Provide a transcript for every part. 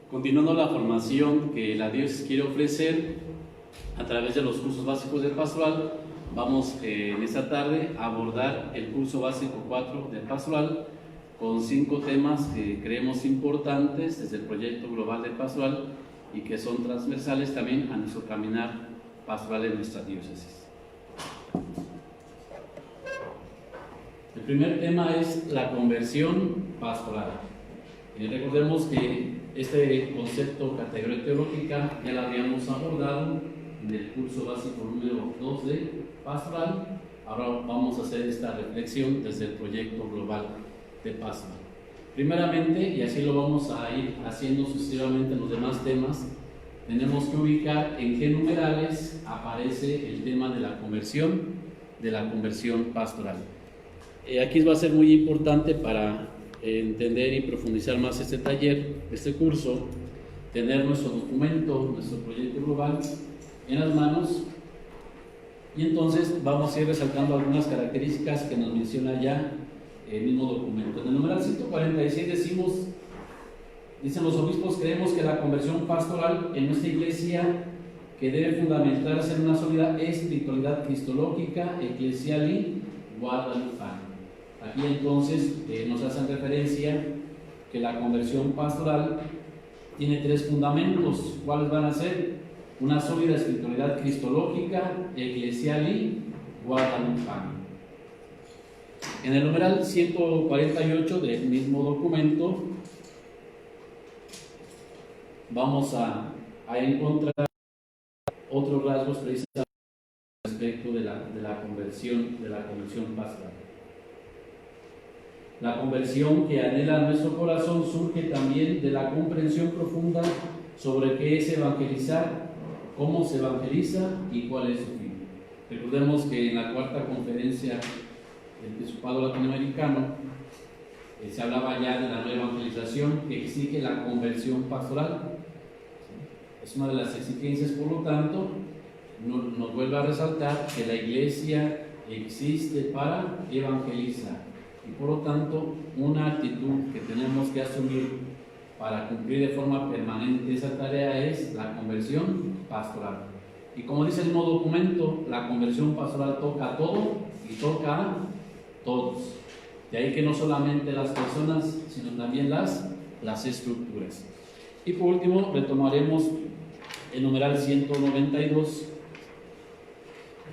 Continuando la formación que la diócesis quiere ofrecer a través de los cursos básicos de pastoral, vamos en esta tarde a abordar el curso básico 4 de pastoral con 5 temas que creemos importantes desde el proyecto global de pastoral y que son transversales también a nuestro caminar pastoral en nuestra diócesis. El primer tema es la conversión pastoral. Recordemos que este concepto, categoría teológica, ya lo habíamos abordado en el curso básico número 2 de pastoral. Ahora vamos a hacer esta reflexión desde el proyecto global de pastoral. Primeramente, y así lo vamos a ir haciendo sucesivamente en los demás temas, tenemos que ubicar en qué numerales aparece el tema de la conversión pastoral. Aquí va a ser muy importante para entender y profundizar más este taller, este curso, tener nuestro documento, nuestro proyecto global en las manos, y entonces vamos a ir resaltando algunas características que nos menciona ya el mismo documento. En el numeral 146 dicen los obispos: creemos que la conversión pastoral en nuestra iglesia, que debe fundamentarse en una sólida espiritualidad cristológica, eclesial y guadalupana. Aquí entonces nos hacen referencia que la conversión pastoral tiene 3 fundamentos. ¿Cuáles van a ser? Una sólida espiritualidad cristológica, eclesial y guadalupana. En el numeral 148 del mismo documento vamos a encontrar otros rasgos precisamente respecto de la conversión pastoral. La conversión que anhela nuestro corazón surge también de la comprensión profunda sobre qué es evangelizar, cómo se evangeliza y cuál es su fin. Recordemos que en la cuarta conferencia del Episcopado Latinoamericano se hablaba ya de la nueva evangelización que exige la conversión pastoral. Es una de las exigencias, por lo tanto, nos vuelve a resaltar que la iglesia existe para evangelizar. Y por lo tanto, una actitud que tenemos que asumir para cumplir de forma permanente esa tarea es la conversión pastoral. Y como dice el mismo documento, la conversión pastoral toca a todo y toca a todos. De ahí que no solamente las personas, sino también las estructuras. Y por último, retomaremos el numeral 192,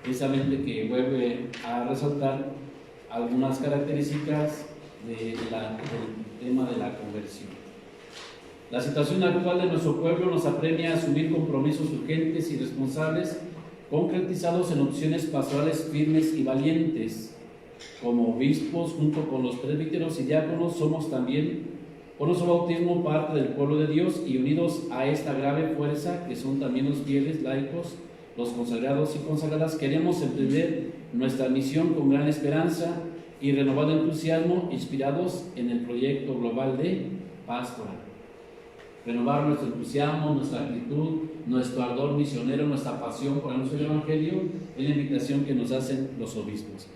precisamente, que vuelve a resaltar algunas características del tema de la conversión. La situación actual de nuestro pueblo nos apremia a asumir compromisos urgentes y responsables, concretizados en opciones pastorales firmes y valientes. Como obispos, junto con los presbíteros y diáconos, somos también, por nuestro bautismo, parte del pueblo de Dios, y unidos a esta grave fuerza, que son también los fieles laicos, los consagrados y consagradas, queremos emprender nuestra misión con gran esperanza y renovado entusiasmo, inspirados en el proyecto global de pastoral. Renovar nuestro entusiasmo, nuestra actitud, nuestro ardor misionero, nuestra pasión por anunciar el Evangelio, es la invitación que nos hacen los obispos.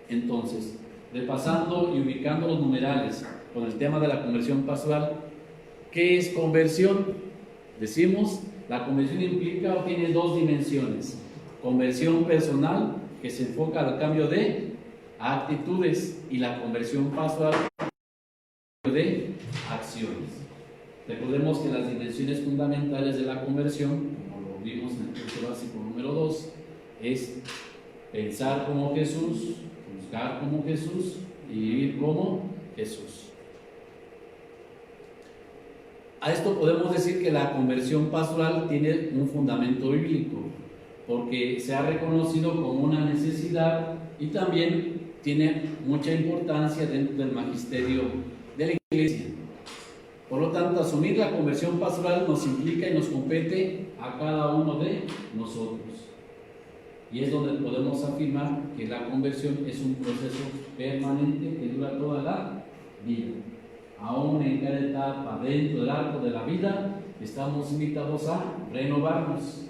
Entonces, repasando y ubicando los numerales con el tema de la conversión pastoral, ¿qué es conversión? Decimos, la conversión implica o tiene 2 dimensiones: conversión personal, que se enfoca al cambio de actitudes, y la conversión pastoral de acciones. Recordemos que las dimensiones fundamentales de la conversión, como lo vimos en el curso básico número 2, es pensar como Jesús, juzgar como Jesús y vivir como Jesús. A esto podemos decir que la conversión pastoral tiene un fundamento bíblico, porque se ha reconocido como una necesidad y también tiene mucha importancia dentro del magisterio de la Iglesia. Por lo tanto, asumir la conversión pastoral nos implica y nos compete a cada uno de nosotros. Y es donde podemos afirmar que la conversión es un proceso permanente que dura toda la vida. Aún en cada etapa dentro del arco de la vida, estamos invitados a renovarnos,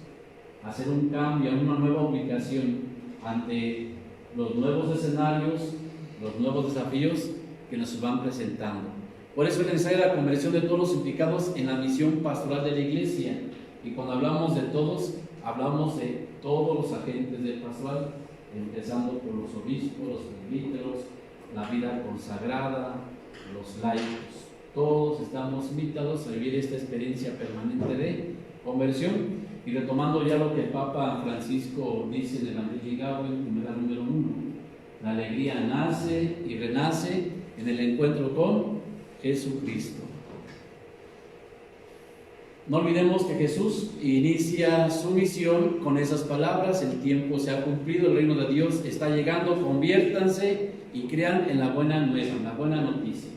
a hacer un cambio, a una nueva ubicación ante los nuevos escenarios, los nuevos desafíos que nos van presentando. Por eso es necesaria la conversión de todos los implicados en la misión pastoral de la iglesia. Y cuando hablamos de todos, hablamos de todos los agentes del pastoral, empezando por los obispos, los presbíteros, la vida consagrada, los laicos. Todos estamos invitados a vivir esta experiencia permanente de conversión. Y retomando ya lo que el Papa Francisco dice en el Evangelii Gaudium, numeral número 1, la alegría nace y renace en el encuentro con Jesucristo. No olvidemos que Jesús inicia su misión con esas palabras: el tiempo se ha cumplido, el reino de Dios está llegando, conviértanse y crean en la buena nueva, en la buena noticia.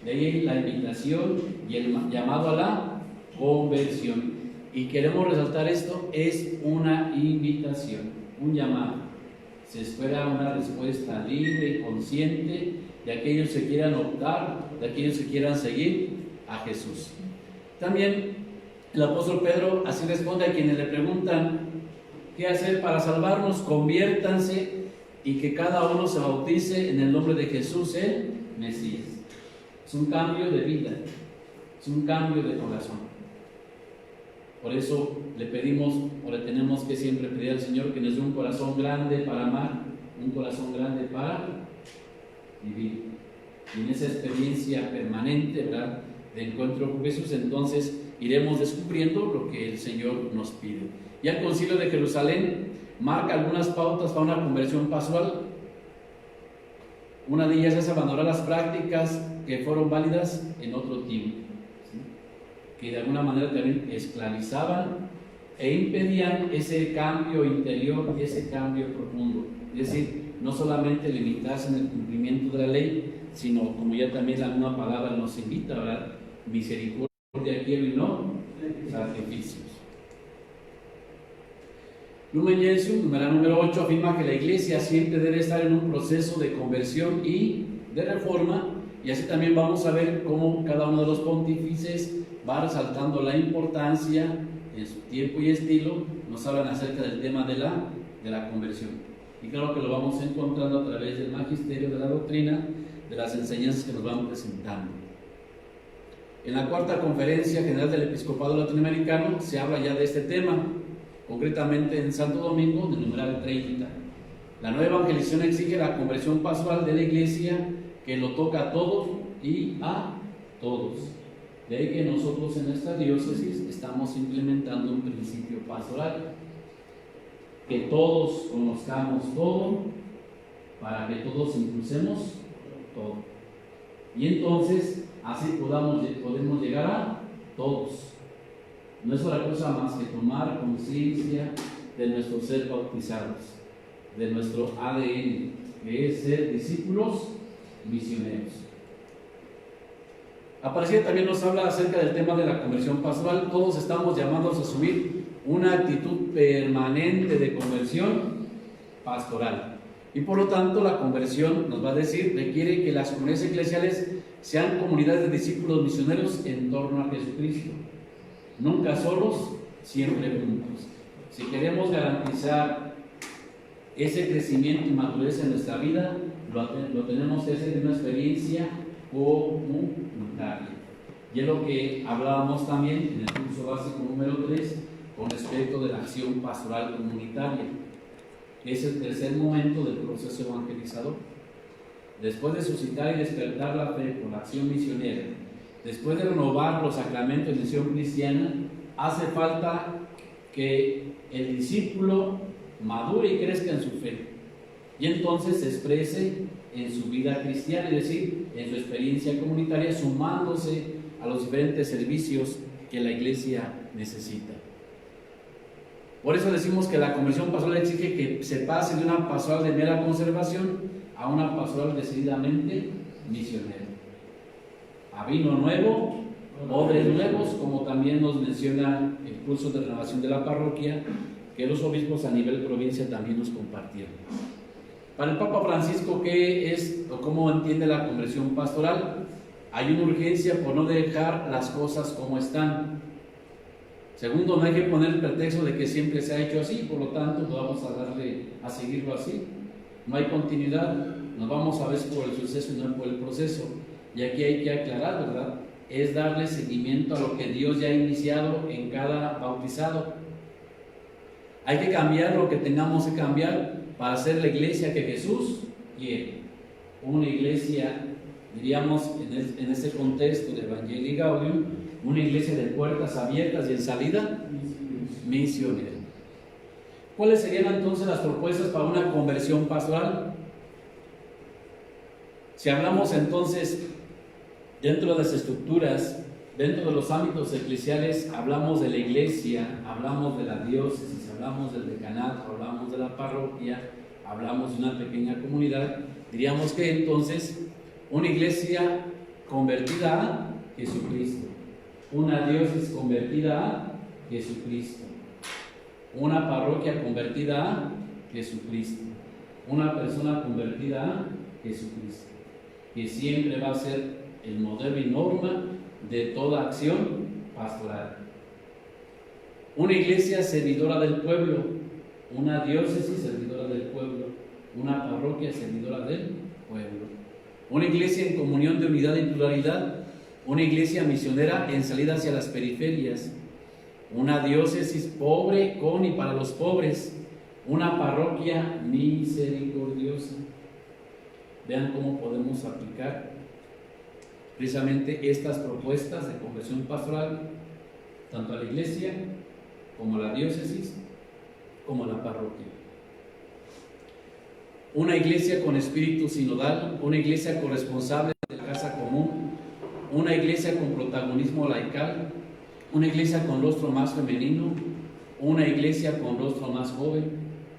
De ahí la invitación y el llamado a la conversión. Y queremos resaltar esto: es una invitación, un llamado. Se espera una respuesta libre y consciente de aquellos que quieran optar, de aquellos que quieran seguir a Jesús. También el apóstol Pedro así responde a quienes le preguntan qué hacer para salvarnos: conviértanse y que cada uno se bautice en el nombre de Jesús el Mesías. Es un cambio de vida, es un cambio de corazón. Por eso le pedimos, o le tenemos que siempre pedir al Señor que nos dé un corazón grande para amar, un corazón grande para vivir. Y en esa experiencia permanente, ¿verdad?, de encuentro con Jesús, entonces iremos descubriendo lo que el Señor nos pide. Ya el Concilio de Jerusalén marca algunas pautas para una conversión pastoral. Una de ellas es abandonar las prácticas que fueron válidas en otro tiempo, ¿sí?, que de alguna manera también esclavizaban e impedían ese cambio interior y ese cambio profundo. Es decir, no solamente limitarse en el cumplimiento de la ley, sino, como ya también la misma palabra nos invita, ¿verdad?, misericordia quiero y no sacrificios. Lumen Gentium, numeral número 8, afirma que la iglesia siempre debe estar en un proceso de conversión y de reforma, y así también vamos a ver cómo cada uno de los pontífices va resaltando la importancia en su tiempo y estilo. Nos hablan acerca del tema de la conversión, y claro que lo vamos encontrando a través del magisterio, de la doctrina, de las enseñanzas que nos van presentando. En la cuarta conferencia general del episcopado latinoamericano se habla ya de este tema, concretamente en Santo Domingo, del numeral 30. La nueva evangelización exige la conversión pastoral de la iglesia, que lo toca a todos y a todos. De ahí que nosotros en esta diócesis estamos implementando un principio pastoral: que todos conozcamos todo, para que todos impulsemos todo. Y entonces así podemos llegar a todos. No es otra cosa más que tomar conciencia de nuestro ser bautizados, de nuestro ADN, que es ser discípulos misioneros. Aparecida también nos habla acerca del tema de la conversión pastoral. Todos estamos llamados a asumir una actitud permanente de conversión pastoral. Y por lo tanto, la conversión, nos va a decir, requiere que las comunidades eclesiales sean comunidades de discípulos misioneros en torno a Jesucristo. Nunca solos, siempre juntos. Si queremos garantizar ese crecimiento y madurez en nuestra vida, lo tenemos que hacer en una experiencia comunitaria. Y es lo que hablábamos también en el curso básico número 3 con respecto de la acción pastoral comunitaria. Es el tercer momento del proceso evangelizador. Después de suscitar y despertar la fe por la acción misionera, después de renovar los sacramentos de misión cristiana, hace falta que el discípulo madure y crezca en su fe, y entonces se exprese en su vida cristiana, es decir, en su experiencia comunitaria, sumándose a los diferentes servicios que la iglesia necesita. Por eso decimos que la conversión pastoral exige que se pase de una pastoral de mera conservación a una pastoral decididamente misionera. A vino nuevo, odres nuevos, como también nos menciona el curso de renovación de la parroquia, que los obispos a nivel provincia también nos compartieron. Para el Papa Francisco, ¿qué es o cómo entiende la conversión pastoral? Hay una urgencia por no dejar las cosas como están. Segundo, no hay que poner el pretexto de que siempre se ha hecho así, por lo tanto vamos a seguirlo así. No hay continuidad, nos vamos a veces por el suceso y no por el proceso. Y aquí hay que aclarar, ¿verdad? Es darle seguimiento a lo que Dios ya ha iniciado en cada bautizado. Hay que cambiar lo que tengamos que cambiar para ser la iglesia que Jesús quiere. Una iglesia, diríamos, en ese contexto de Evangelii Gaudium, una iglesia de puertas abiertas y en salida misionera. ¿Cuáles serían entonces las propuestas para una conversión pastoral? Si hablamos entonces dentro de las estructuras, dentro de los ámbitos eclesiales, hablamos de la iglesia, hablamos de la diócesis, hablamos del decanato, hablamos de la parroquia, hablamos de una pequeña comunidad, diríamos que entonces una iglesia convertida a Jesucristo, una diócesis convertida a Jesucristo, una parroquia convertida a Jesucristo, una persona convertida a Jesucristo, que siempre va a ser el modelo y norma de toda acción pastoral. Una iglesia servidora del pueblo, una diócesis servidora del pueblo, una parroquia servidora del pueblo, una iglesia en comunión de unidad y pluralidad, una iglesia misionera en salida hacia las periferias, una diócesis pobre con y para los pobres, una parroquia misericordiosa. Vean cómo podemos aplicar precisamente estas propuestas de conversión pastoral tanto a la iglesia como a la diócesis como a la parroquia. Una iglesia con espíritu sinodal, una iglesia corresponsable de la casa común, una iglesia con protagonismo laical, una iglesia con rostro más femenino, una iglesia con rostro más joven,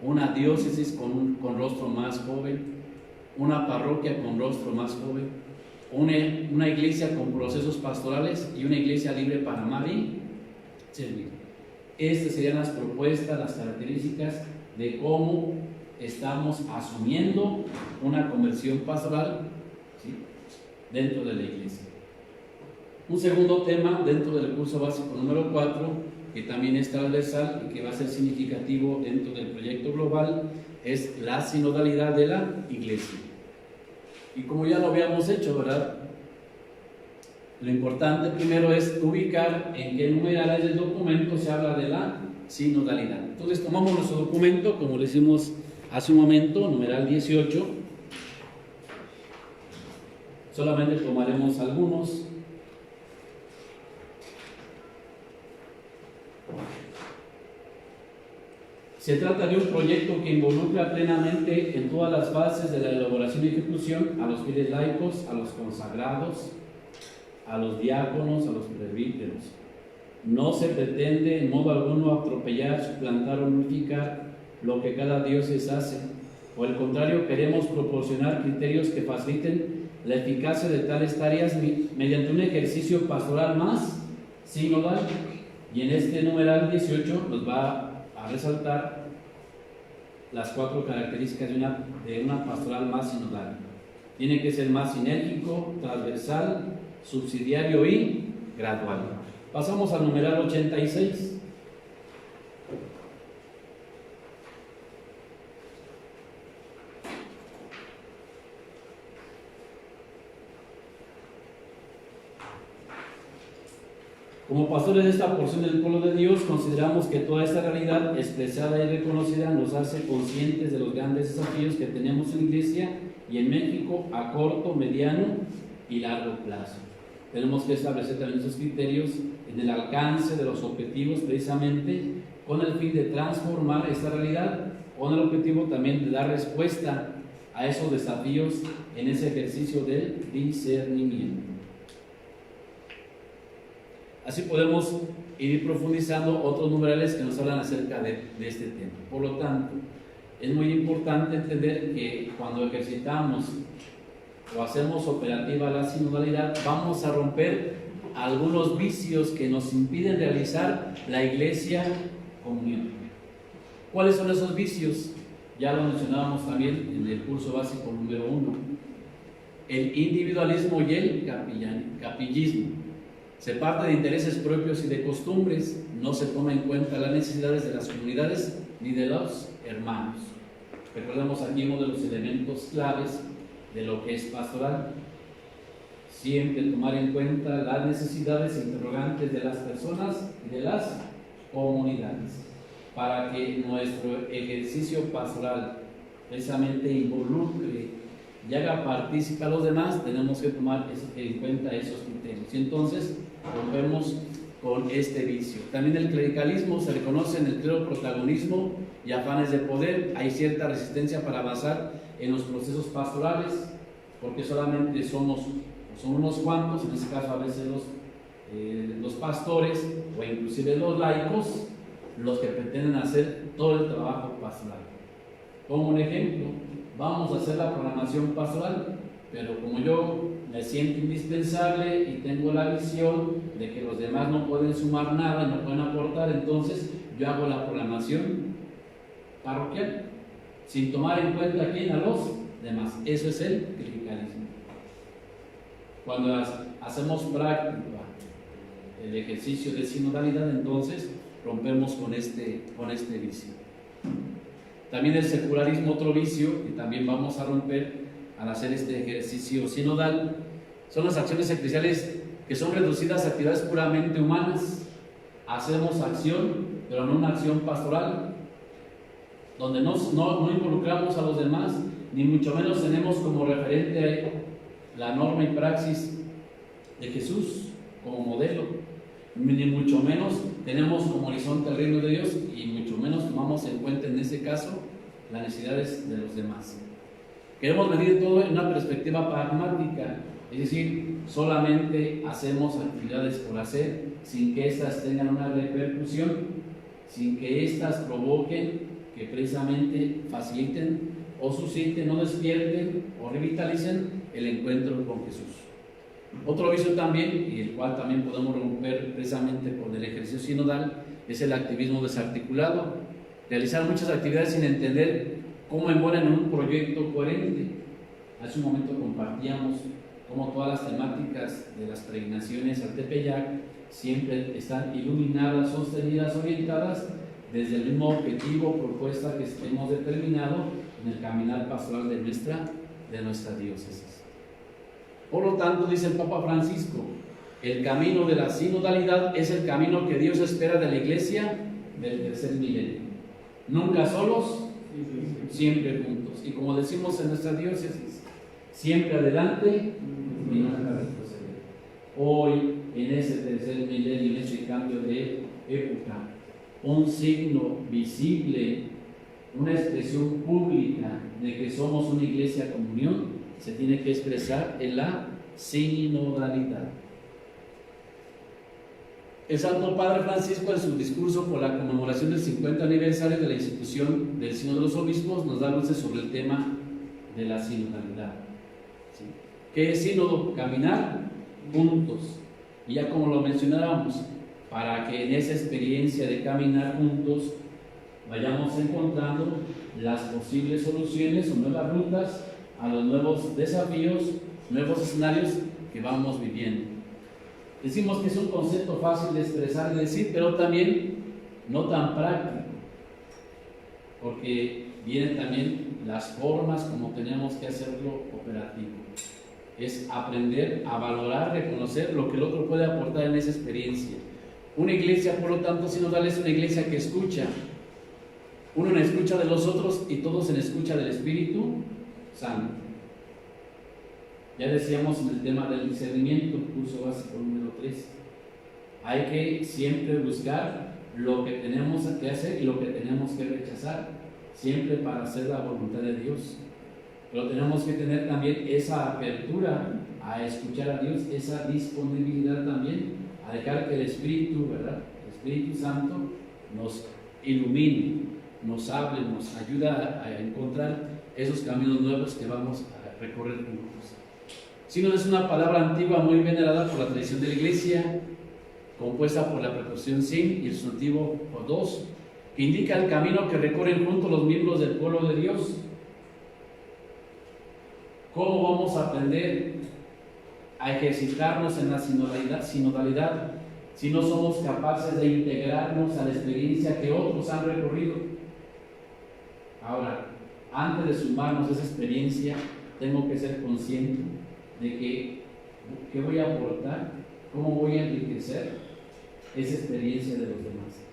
una diócesis con rostro más joven, una parroquia con rostro más joven, una iglesia con procesos pastorales y una iglesia libre para amar y servir. Estas serían las propuestas, las características de cómo estamos asumiendo una conversión pastoral, ¿sí?, dentro de la iglesia. Un segundo tema dentro del curso básico número 4, que también es transversal y que va a ser significativo dentro del proyecto global, es la sinodalidad de la iglesia. Y como ya lo habíamos hecho, ¿verdad?, lo importante primero es ubicar en qué numerales del documento se habla de la sinodalidad. Entonces tomamos nuestro documento, como le hicimos hace un momento, numeral 18. Solamente tomaremos algunos. Se trata de un proyecto que involucra plenamente en todas las fases de la elaboración y ejecución a los fieles laicos, a los consagrados, a los diáconos, a los presbíteros. No se pretende en modo alguno atropellar, suplantar o nulificar lo que cada diócesis hace. Por el contrario, queremos proporcionar criterios que faciliten la eficacia de tales tareas mediante un ejercicio pastoral más sinodal. Y en este numeral 18 nos va a resaltar las 4 características de una pastoral más sinodal. Tiene que ser más sinérgico, transversal, subsidiario y gradual. Pasamos al numeral 86. Como pastores de esta porción del pueblo de Dios, consideramos que toda esta realidad expresada y reconocida nos hace conscientes de los grandes desafíos que tenemos en la Iglesia y en México a corto, mediano y largo plazo. Tenemos que establecer también esos criterios en el alcance de los objetivos, precisamente con el fin de transformar esta realidad, con el objetivo también de dar respuesta a esos desafíos en ese ejercicio del discernimiento. Así podemos ir profundizando otros numerales que nos hablan acerca de este tema. Por lo tanto, es muy importante entender que cuando ejercitamos o hacemos operativa la sinodalidad, vamos a romper algunos vicios que nos impiden realizar la iglesia comunión. ¿Cuáles son esos vicios? Ya lo mencionábamos también en el curso básico número 1. El individualismo y el capillismo. Se parte de intereses propios y de costumbres, no se toma en cuenta las necesidades de las comunidades ni de los hermanos. Recordemos aquí uno de los elementos claves de lo que es pastoral. siempre tomar en cuenta las necesidades e interrogantes de las personas y de las comunidades, para que nuestro ejercicio pastoral precisamente involucre y haga partícipe a los demás. Tenemos que tomar en cuenta esos criterios. Y entonces rompemos con este vicio. También el clericalismo se reconoce en el clero protagonismo y afanes de poder. Hay cierta resistencia para avanzar en los procesos pastorales, porque solamente son unos cuantos, en este caso a veces los pastores o inclusive los laicos, los que pretenden hacer todo el trabajo pastoral. Como un ejemplo, vamos a hacer la programación pastoral, pero como yo me siento indispensable y tengo la visión de que los demás no pueden sumar nada y no pueden aportar, entonces yo hago la programación parroquial sin tomar en cuenta a quién, a los demás. Eso es el clericalismo. Cuando hacemos práctica el ejercicio de sinodalidad, entonces rompemos con este vicio. También el secularismo, otro vicio que también vamos a romper al hacer este ejercicio sinodal, son las acciones eclesiales que son reducidas a actividades puramente humanas. Hacemos acción, pero no una acción pastoral, donde no involucramos a los demás, ni mucho menos tenemos como referente la norma y praxis de Jesús como modelo, ni mucho menos tenemos como horizonte el reino de Dios, y mucho menos tomamos en cuenta en ese caso las necesidades de los demás. Queremos medir todo en una perspectiva pragmática, es decir, solamente hacemos actividades por hacer, sin que éstas tengan una repercusión, sin que éstas provoquen que precisamente faciliten o susciten o despierten o revitalicen el encuentro con Jesús. Otro vicio también, y el cual también podemos romper precisamente con el ejercicio sinodal, es el activismo desarticulado. Realizar muchas actividades sin entender cómo embonan en un proyecto coherente. Hace un momento compartíamos cómo todas las temáticas de las peregrinaciones al Tepeyac siempre están iluminadas, sostenidas, orientadas desde el mismo objetivo, propuesta que hemos determinado en el caminar pastoral de nuestra diócesis. Por lo tanto, dice el Papa Francisco, el camino de la sinodalidad es el camino que Dios espera de la Iglesia del tercer milenio. Nunca solos, siempre juntos. Y como decimos en nuestra diócesis, siempre adelante y nunca retroceder. Hoy, en ese tercer milenio, en ese cambio de época, un signo visible, una expresión pública de que somos una iglesia comunión, se tiene que expresar en la sinodalidad. El Santo Padre Francisco, en su discurso por la conmemoración del 50 aniversario de la institución del Sínodo de los Obispos, nos da luces sobre el tema de la sinodalidad. ¿Sí? ¿Qué es sínodo? Caminar juntos. Y ya como lo mencionábamos, para que en esa experiencia de caminar juntos vayamos encontrando las posibles soluciones o nuevas rutas a los nuevos desafíos, nuevos escenarios que vamos viviendo. Decimos que es un concepto fácil de expresar y decir, pero también no tan práctico, porque vienen también las formas como tenemos que hacerlo operativo. Es aprender a valorar, reconocer lo que el otro puede aportar en esa experiencia. Una iglesia, por lo tanto, sinodal es una iglesia que escucha. Uno en escucha de los otros y todos en escucha del Espíritu Santo. Ya decíamos en el tema del discernimiento, curso básico número 3. Hay que siempre buscar lo que tenemos que hacer y lo que tenemos que rechazar, siempre para hacer la voluntad de Dios. Pero tenemos que tener también esa apertura a escuchar a Dios, esa disponibilidad también a dejar que el Espíritu, ¿verdad? El Espíritu Santo nos ilumine, nos hable, nos ayuda a encontrar esos caminos nuevos que vamos a recorrer juntos. Sínodo es una palabra antigua muy venerada por la tradición de la Iglesia, compuesta por la preposición sin y el sustantivo por dos, que indica el camino que recorren juntos los miembros del pueblo de Dios. ¿Cómo vamos a aprender a ejercitarnos en la sinodalidad si no somos capaces de integrarnos a la experiencia que otros han recorrido? Ahora, antes de sumarnos a esa experiencia, tengo que ser consciente de que ¿Qué voy a aportar? ¿Cómo voy a enriquecer esa experiencia de los demás?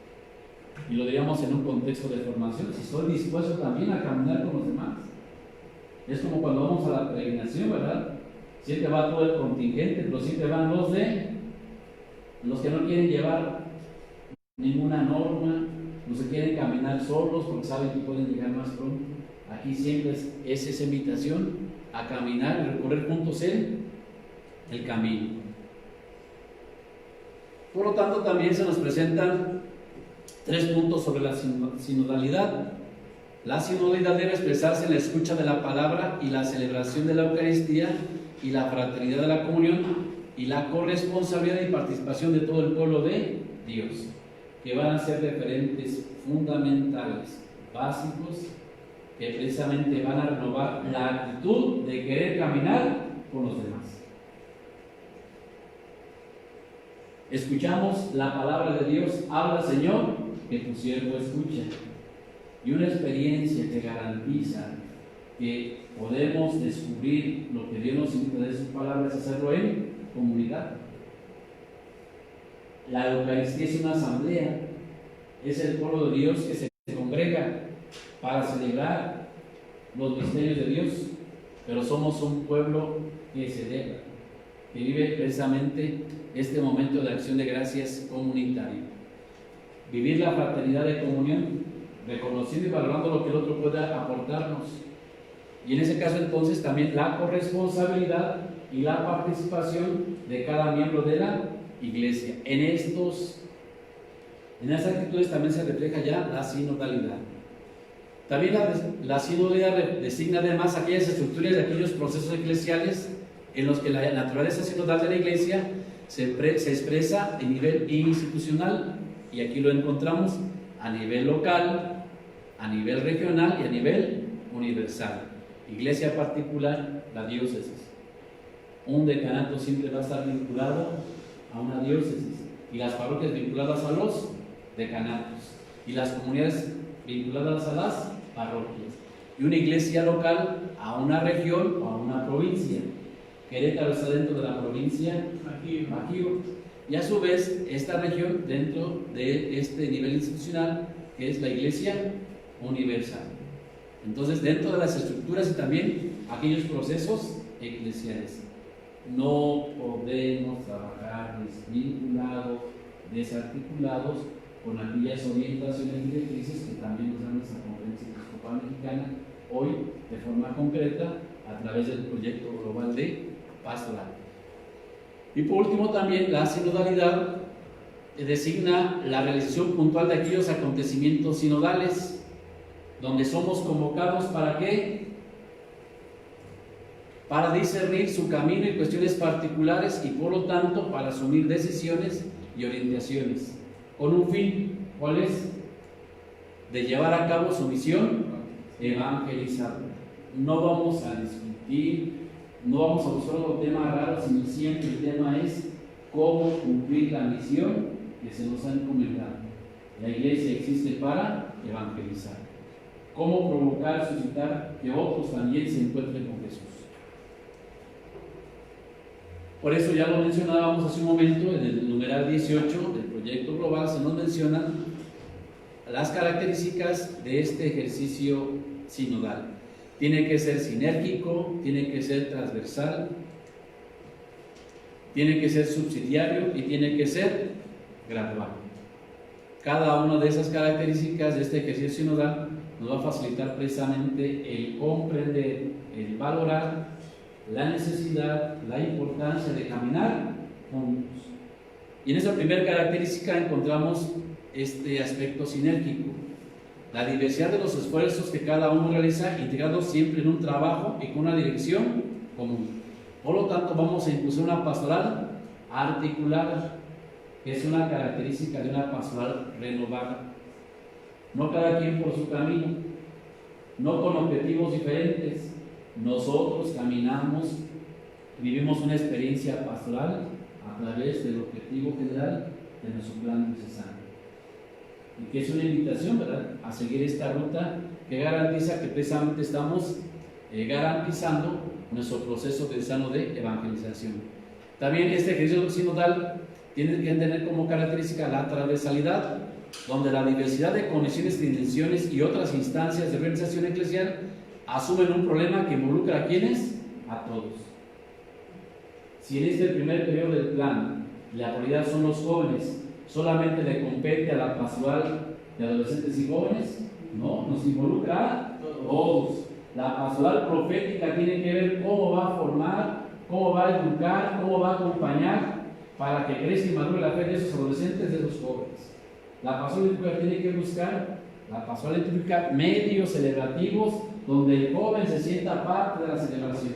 Y lo diríamos en un contexto de formación, si estoy dispuesto también a caminar con los demás. Es como cuando vamos a la peregrinación, ¿verdad? Siempre va todo el contingente, pero siempre van los que no quieren llevar ninguna norma, los que quieren caminar solos porque saben que pueden llegar más pronto. Aquí siempre es esa invitación a caminar y recorrer juntos el camino. Por lo tanto, también se nos presentan 3 puntos sobre la sinodalidad. La sinodalidad debe expresarse en la escucha de la palabra y la celebración de la Eucaristía y la fraternidad de la comunión y la corresponsabilidad y participación de todo el pueblo de Dios, que van a ser referentes fundamentales, básicos, que precisamente van a renovar la actitud de querer caminar con los demás. Escuchamos la palabra de Dios, habla Señor, que tu siervo escucha. Y una experiencia que garantiza que podemos descubrir lo que Dios nos invita de sus palabras, hacerlo en comunidad. La Eucaristía es una asamblea, es el pueblo de Dios que se congrega para celebrar los misterios de Dios, pero somos un pueblo que celebra, que vive precisamente este momento de acción de gracias comunitario. Vivir la fraternidad de comunión, reconociendo y valorando lo que el otro pueda aportarnos. Y en ese caso entonces también la corresponsabilidad y la participación de cada miembro de la iglesia. En estas actitudes también se refleja ya la sinodalidad. También la sinodalidad designa además aquellas estructuras y aquellos procesos eclesiales en los que la naturaleza sinodal de la iglesia se expresa en nivel institucional, y aquí lo encontramos a nivel local, a nivel regional y a nivel universal. Iglesia particular, la diócesis. Un decanato siempre va a estar vinculado a una diócesis, y las parroquias vinculadas a los decanatos, y las comunidades vinculadas a las parroquias, y una iglesia local a una región o a una provincia. Querétaro está dentro de la provincia Bajío, y a su vez esta región dentro de este nivel institucional que es la iglesia universal. Entonces, dentro de las estructuras y también aquellos procesos eclesiales, no podemos trabajar desvinculados, desarticulados con aquellas orientaciones directrices que también nos da nuestra Conferencia Episcopal Mexicana hoy de forma concreta a través del proyecto global de pastoral. Y por último, también la sinodalidad designa la realización puntual de aquellos acontecimientos sinodales donde somos convocados ¿para qué? Para discernir su camino y cuestiones particulares, y por lo tanto para asumir decisiones y orientaciones con un fin, ¿cuál es? De llevar a cabo su misión, evangelizar. No vamos a discutir, no vamos a buscar un tema raro, sino siempre el tema es cómo cumplir la misión que se nos ha encomendado. La iglesia existe para evangelizar. Cómo provocar, suscitar que otros también se encuentren con Jesús. Por eso ya lo mencionábamos hace un momento, en el numeral 18 del proyecto global se nos mencionan las características de este ejercicio sinodal. Tiene que ser sinérgico, tiene que ser transversal, tiene que ser subsidiario y tiene que ser gradual. Cada una de esas características de este ejercicio sinodal nos va a facilitar precisamente el comprender, el valorar la necesidad, la importancia de caminar juntos. Y en esa primera característica encontramos este aspecto sinérgico, la diversidad de los esfuerzos que cada uno realiza, integrados siempre en un trabajo y con una dirección común. Por lo tanto, vamos a impulsar una pastoral articulada, que es una característica de una pastoral renovada. No cada quien por su camino, no con objetivos diferentes. Nosotros caminamos, vivimos una experiencia pastoral a través del objetivo general de nuestro plan diocesano, y que es una invitación, ¿verdad?, a seguir esta ruta que garantiza que precisamente estamos garantizando nuestro proceso diocesano de evangelización. También este ejercicio sinodal tiene que tener como característica la transversalidad, donde la diversidad de conexiones, dimensiones y otras instancias de organización eclesial asumen un problema que involucra a quienes, a todos. Si en este primer periodo del plan la prioridad son los jóvenes, solamente le compete a la pastoral de adolescentes y jóvenes, no, nos involucra a todos. La pastoral profética tiene que ver cómo va a formar, cómo va a educar, cómo va a acompañar para que crezca y madure la fe de esos adolescentes, de esos jóvenes. La pastoral litúrgica tiene que buscar, la pastoral litúrgica, medios celebrativos donde el joven se sienta parte de la celebración,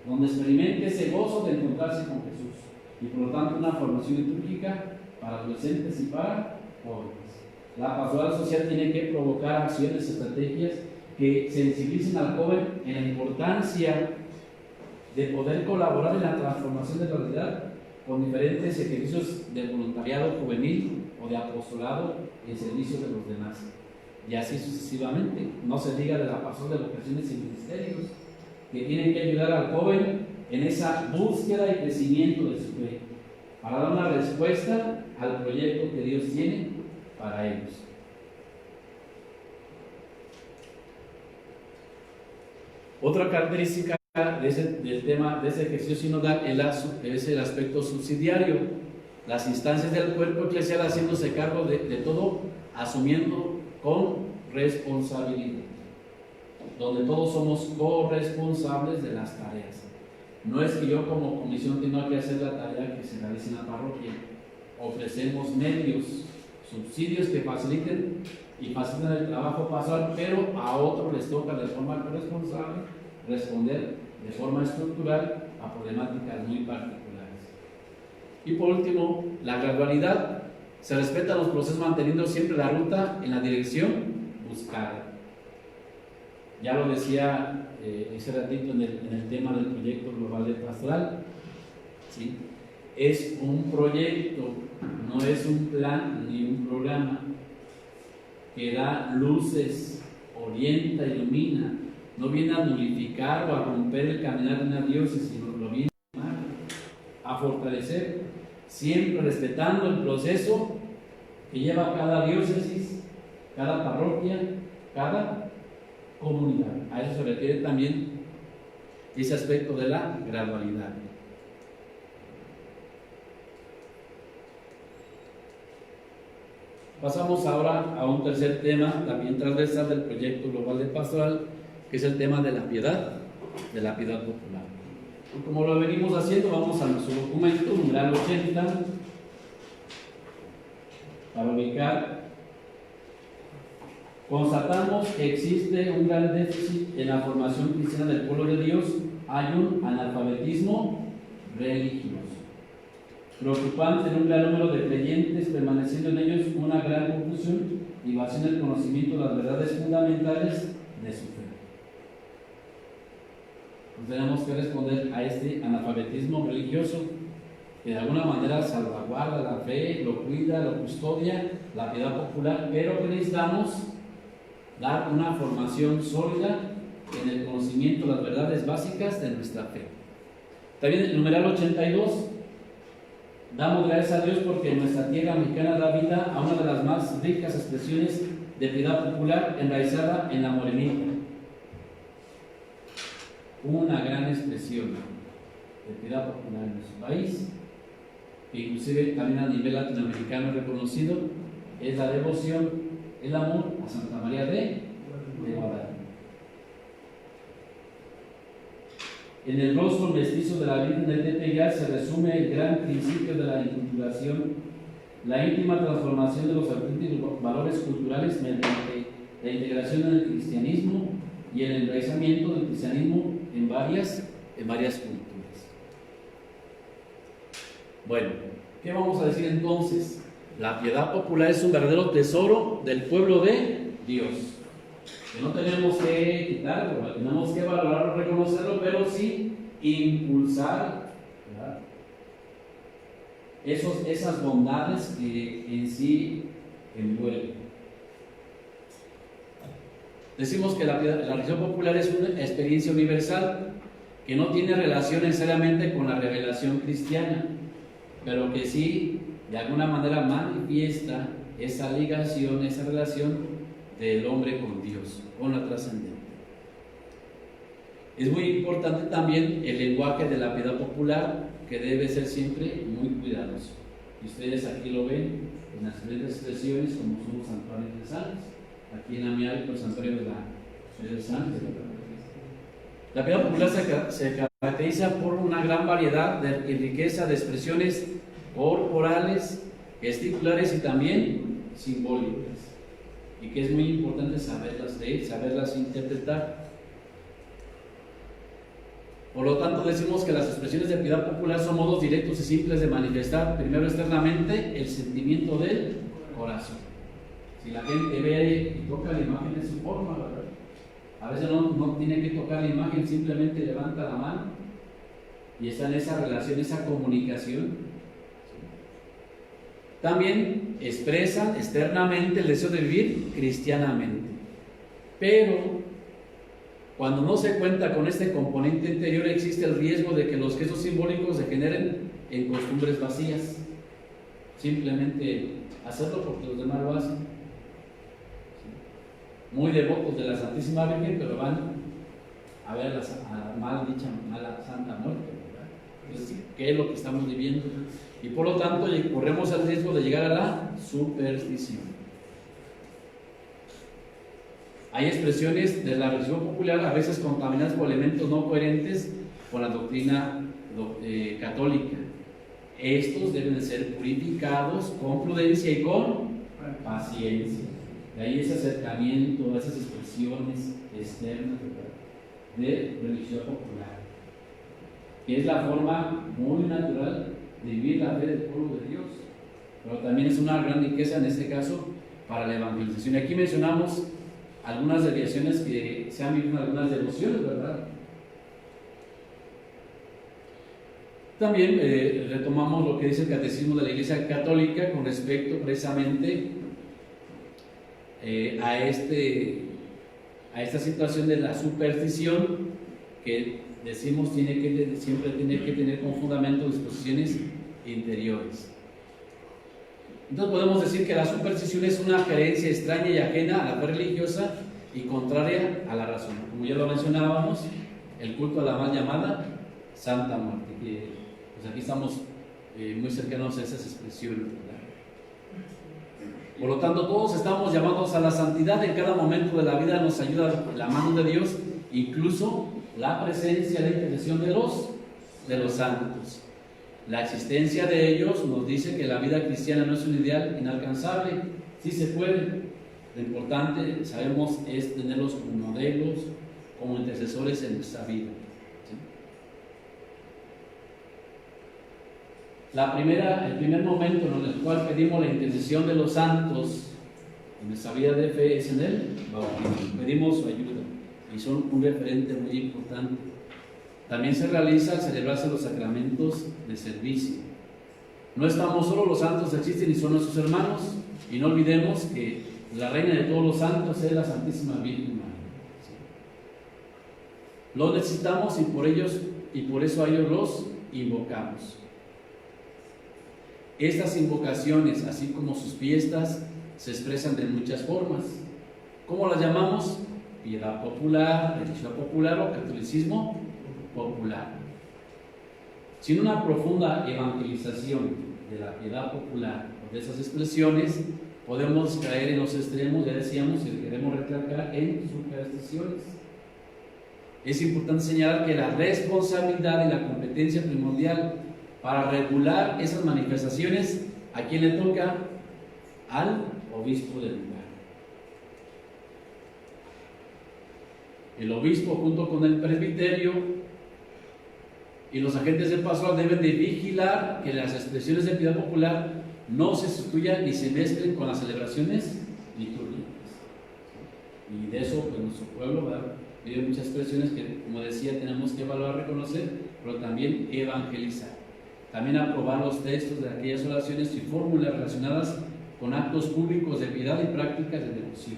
donde experimente ese gozo de encontrarse con Jesús, y por lo tanto una formación litúrgica para adolescentes y para jóvenes. La pastoral social tiene que provocar acciones, estrategias que sensibilicen al joven en la importancia de poder colaborar en la transformación de la realidad con diferentes ejercicios de voluntariado juvenil o de apostolado en servicio de los demás. Y así sucesivamente. No se diga de la pastoral de vocaciones y ministerios, que tienen que ayudar al joven en esa búsqueda y crecimiento de su fe, para dar una respuesta al proyecto que Dios tiene para ellos. Otra característica del tema de ese ejercicio sinodal es el aspecto subsidiario, las instancias del cuerpo eclesial haciéndose cargo de todo, asumiendo con responsabilidad, donde todos somos corresponsables de las tareas. No es que yo como comisión tenga que hacer la tarea que se realiza en la parroquia. Ofrecemos medios, subsidios que faciliten el trabajo pastoral, pero a otros les toca de forma corresponsable responder de forma estructural a problemáticas muy particulares. Y por último, la gradualidad. Se respetan los procesos manteniendo siempre la ruta en la dirección buscada. Ya lo decía ese ratito en el tema del proyecto global de pastoral, ¿sí? Es un proyecto, no es un plan ni un programa que da luces, orienta, ilumina, no viene a nulificar o a romper el caminar de una diócesis, sino lo viene a fortalecer, siempre respetando el proceso que lleva cada diócesis, cada parroquia, cada comunidad. A eso se refiere también ese aspecto de la gradualidad. Pasamos ahora a un tercer tema, también transversal del proyecto global de pastoral, que es el tema de la piedad popular. Y como lo venimos haciendo, vamos a nuestro documento, numeral 80, para ubicar. Constatamos que existe un gran déficit en la formación cristiana del pueblo de Dios. Hay un analfabetismo religioso preocupante en un gran número de creyentes, permaneciendo en ellos una gran confusión y vacío en el conocimiento de las verdades fundamentales de su fe. Pues tenemos que responder a este analfabetismo religioso que de alguna manera salvaguarda la fe, lo cuida, lo custodia, la piedad popular, pero que necesitamos dar una formación sólida en el conocimiento de las verdades básicas de nuestra fe. También el numeral 82, damos gracias a Dios porque nuestra tierra mexicana da vida a una de las más ricas expresiones de piedad popular enraizada en la morenita. Una gran expresión de piedad popular en nuestro país, que inclusive también a nivel latinoamericano reconocido, es la devoción, el amor a Santa María de Guadalupe. En el rostro mestizo de la Virgen del Tepeyac se resume el gran principio de la inculturación, la íntima transformación de los auténticos valores culturales mediante la integración en el cristianismo y el enraizamiento del cristianismo en varias culturas. Bueno, ¿qué vamos a decir entonces? La piedad popular es un verdadero tesoro del pueblo de Dios, que no tenemos que quitarlo, tenemos que valorarlo, reconocerlo, pero sí impulsar, ¿verdad?, esas bondades que en sí envuelven. Decimos que la religión popular es una experiencia universal que no tiene relación necesariamente con la revelación cristiana. pero que sí de alguna manera manifiesta esa ligación, esa relación del hombre con Dios, con la trascendencia. Es muy importante también el lenguaje de la piedad popular, que debe ser siempre muy cuidadoso. Y ustedes aquí lo ven en las diferentes expresiones, como son los santuarios de Sales. Aquí en Amial, los santuarios de Sales. La piedad popular se caracteriza por una gran variedad y riqueza de expresiones corporales, gesticulares y también simbólicas, y que es muy importante saberlas leer, saberlas interpretar. Por lo tanto, decimos que las expresiones de piedad popular son modos directos y simples de manifestar, primero externamente, el sentimiento del corazón. Si la gente ve y toca la imagen de su forma, ¿verdad? A veces no tiene que tocar la imagen, simplemente levanta la mano y está en esa relación, esa comunicación. También expresan externamente el deseo de vivir cristianamente, pero cuando no se cuenta con este componente interior, existe el riesgo de que los gestos simbólicos se generen en costumbres vacías. Simplemente hacerlo porque los demás lo hacen. Muy devotos de la Santísima Virgen, pero van a ver a la mal dicha, mala Santa Muerte, ¿verdad? Entonces, ¿qué es lo que estamos viviendo? Y por lo tanto, corremos el riesgo de llegar a la superstición. Hay expresiones de la religión popular a veces contaminadas por elementos no coherentes con la doctrina católica. Estos deben de ser purificados con prudencia y con paciencia. De ahí ese acercamiento, esas expresiones externas de religión popular, que es la forma muy natural de vivir la fe del pueblo de Dios, pero también es una gran riqueza en este caso para la evangelización. Y aquí mencionamos algunas desviaciones que se han vivido en algunas devociones, ¿verdad? También retomamos lo que dice el Catecismo de la Iglesia Católica con respecto precisamente a esta situación de la superstición, que decimos siempre tiene que tener como fundamento disposiciones interiores. Entonces podemos decir que la superstición es una creencia extraña y ajena a la fe religiosa y contraria a la razón. Como ya lo mencionábamos, el culto a la mal llamada Santa Muerte, que pues aquí estamos muy cercanos a esas expresiones, ¿verdad? Por lo tanto, todos estamos llamados a la santidad. En cada momento de la vida nos ayuda la mano de Dios, incluso la presencia, la intercesión de los santos. La existencia de ellos nos dice que la vida cristiana no es un ideal inalcanzable, sí se puede. Lo importante, sabemos, es tenerlos como modelos, como intercesores en nuestra vida. ¿Sí? El primer momento en el cual pedimos la intercesión de los santos en nuestra vida de fe es en el bautismo. Pedimos su ayuda y son un referente muy importante. También se realiza al celebrarse los sacramentos de servicio. No estamos solos, los santos existen y son nuestros hermanos, y no olvidemos que la reina de todos los santos es la Santísima Virgen María. ¿Sí? Los necesitamos y por eso a ellos los invocamos. Estas invocaciones, así como sus fiestas, se expresan de muchas formas. ¿Cómo las llamamos? Piedad popular, religión popular o catolicismo popular. Sin una profunda evangelización de la piedad popular o de esas expresiones, podemos caer en los extremos, ya decíamos, y queremos recalcar en supersticiones. Es importante señalar que la responsabilidad y la competencia primordial para regular esas manifestaciones, ¿a quién le toca? Al obispo del lugar. El obispo, junto con el presbiterio y los agentes de pastoral, deben de vigilar que las expresiones de piedad popular no se sustituyan ni se mezclen con las celebraciones litúrgicas. Y de eso, pues, nuestro pueblo vive muchas expresiones que, como decía, tenemos que evaluar, reconocer, pero también evangelizar. También aprobar los textos de aquellas oraciones y fórmulas relacionadas con actos públicos de piedad y prácticas de devoción.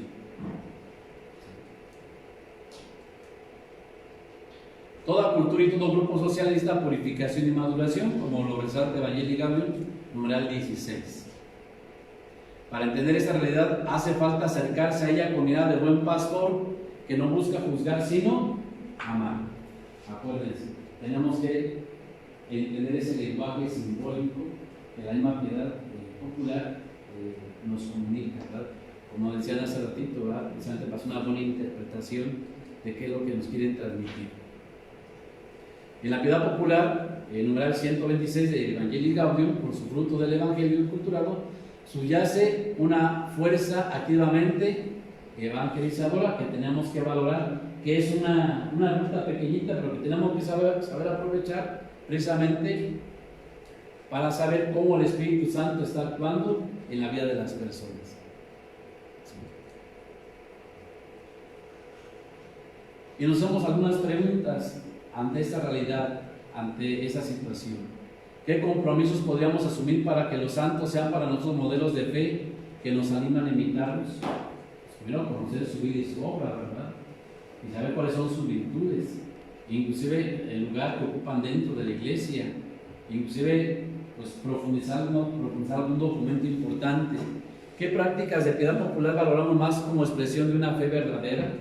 Toda cultura y todo grupo social necesita purificación y maduración, como lo resalta Evangelii Gaudium, numeral 16. Para entender esta realidad hace falta acercarse a ella con mirada de buen pastor que no busca juzgar sino amar. Acuérdense, tenemos que entender ese lenguaje simbólico que la misma piedad popular nos comunica, ¿verdad? Como decían hace ratito, ¿verdad? Precisamente pasó una buena interpretación de qué es lo que nos quieren transmitir. En la piedad popular, el numeral 126 de Evangelii Gaudium, por su fruto del Evangelio inculturado, subyace una fuerza activamente evangelizadora que tenemos que valorar, que es una ruta pequeñita, pero que tenemos que saber aprovechar precisamente para saber cómo el Espíritu Santo está actuando en la vida de las personas. Sí. Y nos hacemos algunas preguntas ante esta realidad, ante esta situación. ¿Qué compromisos podríamos asumir para que los santos sean para nosotros modelos de fe que nos animan a imitarlos? Pues primero, conocer su vida y su obra, ¿verdad? Y saber cuáles son sus virtudes, inclusive el lugar que ocupan dentro de la iglesia, inclusive pues profundizar algún documento importante. ¿Qué prácticas de piedad popular valoramos más como expresión de una fe verdadera?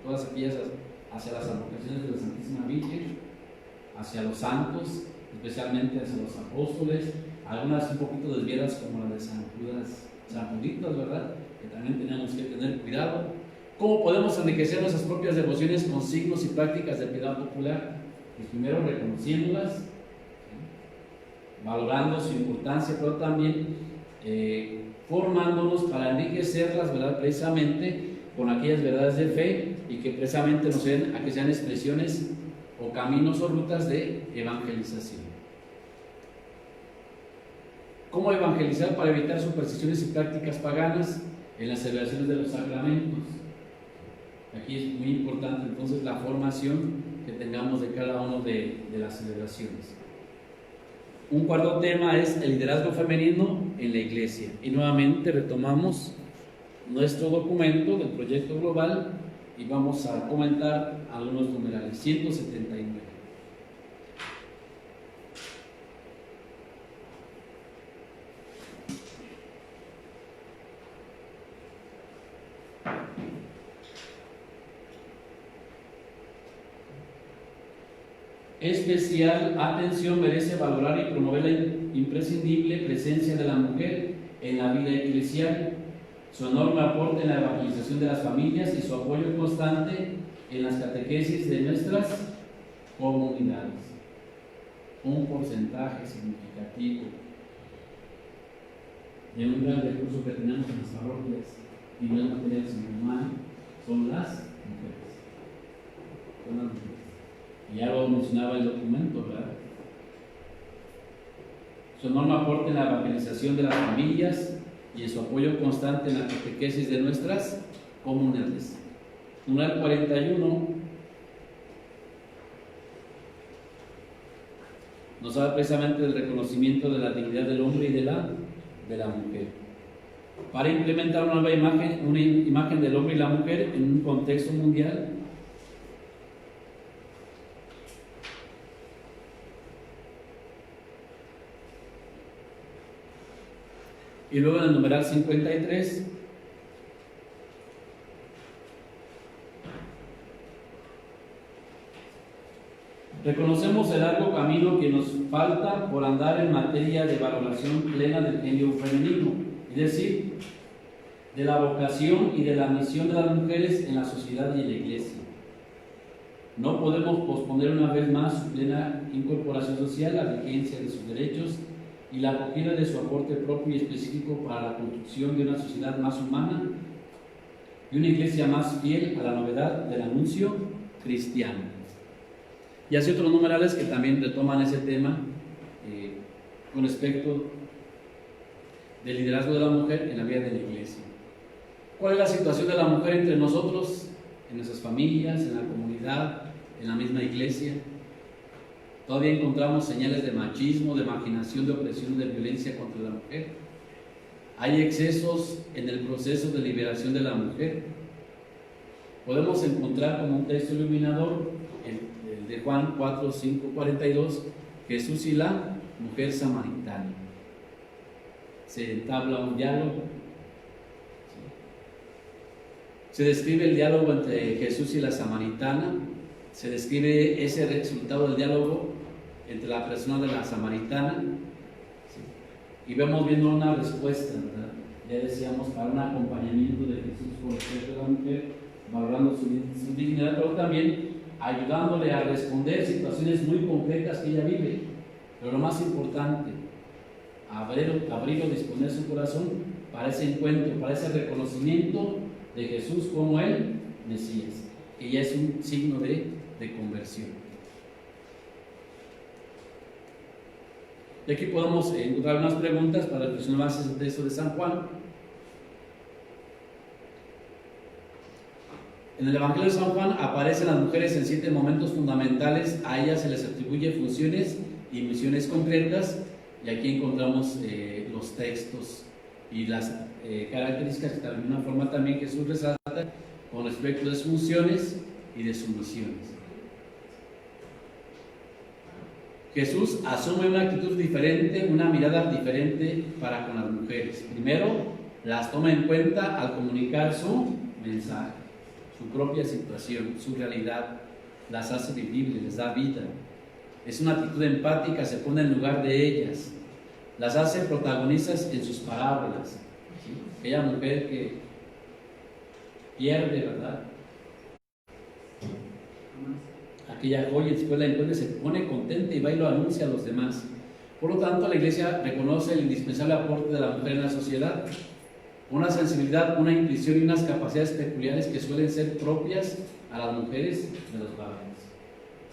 Todas aquellas hacia las advocaciones de la Santísima Virgen, hacia los santos, especialmente hacia los apóstoles, algunas un poquito desviadas como la de San Juditas, ¿verdad? Que también tenemos que tener cuidado. ¿Cómo podemos enriquecer nuestras propias devociones con signos y prácticas de piedad popular? Pues primero reconociéndolas, ¿sí? Valorando su importancia, pero también formándonos para enriquecerlas, ¿verdad? Precisamente con aquellas verdades de fe y que precisamente nos den a que sean expresiones o caminos o rutas de evangelización. ¿Cómo evangelizar para evitar supersticiones y prácticas paganas en las celebraciones de los sacramentos? Aquí es muy importante entonces la formación que tengamos de cada uno de las celebraciones. Un cuarto tema es el liderazgo femenino en la iglesia. Y nuevamente retomamos nuestro documento del proyecto global y vamos a comentar algunos numerales. 179. Especial atención merece valorar y promover la imprescindible presencia de la mujer en la vida eclesial, su enorme aporte en la evangelización de las familias y su apoyo constante en las catequesis de nuestras comunidades. Un porcentaje significativo de un gran recurso que tenemos en las parroquias y no en materias humanas son las mujeres. Son las mujeres. Y ya lo mencionaba el documento, ¿verdad? Su enorme aporte en la evangelización de las familias y en su apoyo constante en la catequesis de nuestras comunidades. Numeral 41 nos habla precisamente del reconocimiento de la dignidad del hombre y de la mujer. Para implementar una nueva imagen del hombre y la mujer en un contexto mundial, y luego en el numeral 53 reconocemos el largo camino que nos falta por andar en materia de valoración plena del género femenino, es decir, de la vocación y de la misión de las mujeres en la sociedad y en la iglesia. No podemos posponer una vez más su plena incorporación social, la vigencia de sus derechos y la acogida de su aporte propio y específico para la construcción de una sociedad más humana y una iglesia más fiel a la novedad del anuncio cristiano. Y así otros numerales que también retoman ese tema con respecto del liderazgo de la mujer en la vida de la iglesia. ¿Cuál es la situación de la mujer entre nosotros, en nuestras familias, en la comunidad, en la misma iglesia? Todavía encontramos señales de machismo, de marginación, de opresión, de violencia contra la mujer. Hay excesos en el proceso de liberación de la mujer. Podemos encontrar como un texto iluminador el de Juan 4, 5, 42, Jesús y la mujer samaritana. Se entabla un diálogo. Se describe el diálogo entre Jesús y la samaritana. Se describe ese resultado del diálogo entre la persona de la samaritana. Y vemos viendo una respuesta, ¿verdad? Ya decíamos, para un acompañamiento de Jesús con respecto a la mujer, valorando su dignidad, pero también ayudándole a responder situaciones muy concretas que ella vive. Pero lo más importante, abrir o disponer su corazón para ese encuentro, para ese reconocimiento de Jesús como el Mesías, que ya es un signo de conversión. Y aquí podemos encontrar unas preguntas para reflexionar más el texto de San Juan. En el Evangelio de San Juan aparecen las mujeres en 7 momentos fundamentales. A ellas se les atribuye funciones y misiones concretas, y aquí encontramos los textos y las características que de alguna forma también Jesús resalta con respecto de sus funciones y de sus misiones. Jesús asume una actitud diferente, una mirada diferente para con las mujeres. Primero, las toma en cuenta al comunicar su mensaje, su propia situación, su realidad, las hace vivibles, les da vida. Es una actitud empática, se pone en lugar de ellas, las hace protagonistas en sus parábolas. ¿Sí? Aquella mujer que pierde, ¿verdad? Aquella joya, después la encuentra, se pone contenta y va y lo anuncia a los demás. Por lo tanto, la Iglesia reconoce el indispensable aporte de la mujer en la sociedad, una sensibilidad, una intuición y unas capacidades peculiares que suelen ser propias a las mujeres de los varones.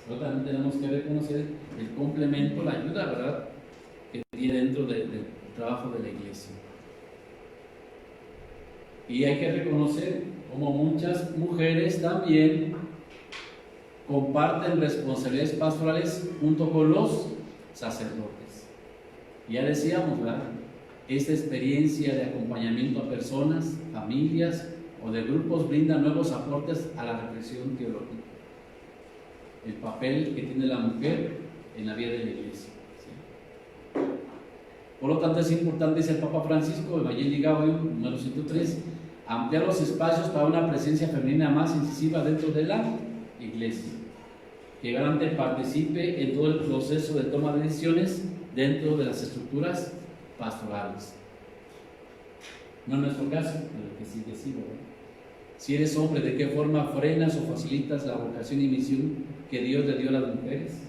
Pero también tenemos que reconocer el complemento, la ayuda, ¿verdad?, que tiene dentro del trabajo de la Iglesia. Y hay que reconocer como muchas mujeres también comparten responsabilidades pastorales junto con los sacerdotes. Ya decíamos, ¿verdad?, esta experiencia de acompañamiento a personas, familias o de grupos brinda nuevos aportes a la reflexión teológica. El papel que tiene la mujer en la vida de la Iglesia. ¿Sí? Por lo tanto, es importante, dice el Papa Francisco, Evangelii Gaudium, número 103, ampliar los espacios para una presencia femenina más incisiva dentro de la Iglesia, que realmente participe en todo el proceso de toma de decisiones dentro de las estructuras pastorales. No en nuestro caso, pero que sí, ¿verdad? Si eres hombre, ¿de qué forma frenas o facilitas la vocación y misión que Dios le dio a las mujeres?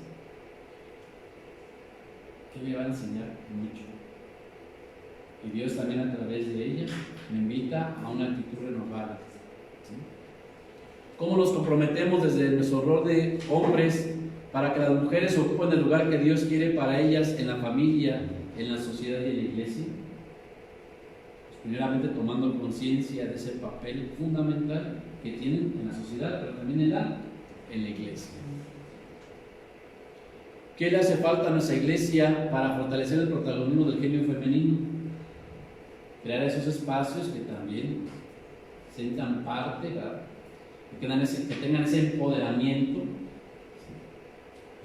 ¿Qué me va a enseñar? Mucho. Y Dios también a través de ella me invita a una actitud renovada. ¿Sí? ¿Cómo nos comprometemos desde nuestro rol de hombres para que las mujeres ocupen el lugar que Dios quiere para ellas en la familia, en la sociedad y en la Iglesia? Pues primeramente tomando conciencia de ese papel fundamental que tienen en la sociedad, pero también en la Iglesia. ¿Qué le hace falta a nuestra Iglesia para fortalecer el protagonismo del género femenino? Crear esos espacios que también sientan parte, ¿verdad?, que tengan ese empoderamiento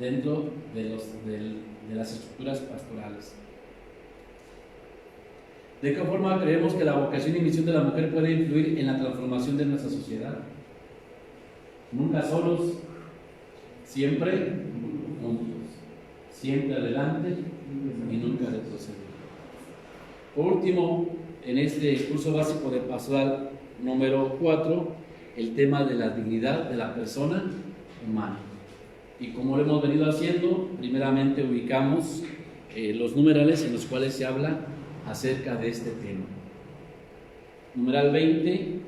dentro de las estructuras pastorales. ¿De qué forma creemos que la vocación y misión de la mujer puede influir en la transformación de nuestra sociedad? Nunca solos, siempre juntos, siempre adelante y nunca retroceder. Por último, en este curso básico de pastoral número 4, el tema de la dignidad de la persona humana. Y como lo hemos venido haciendo, primeramente ubicamos los numerales en los cuales se habla acerca de este tema. Numeral 20.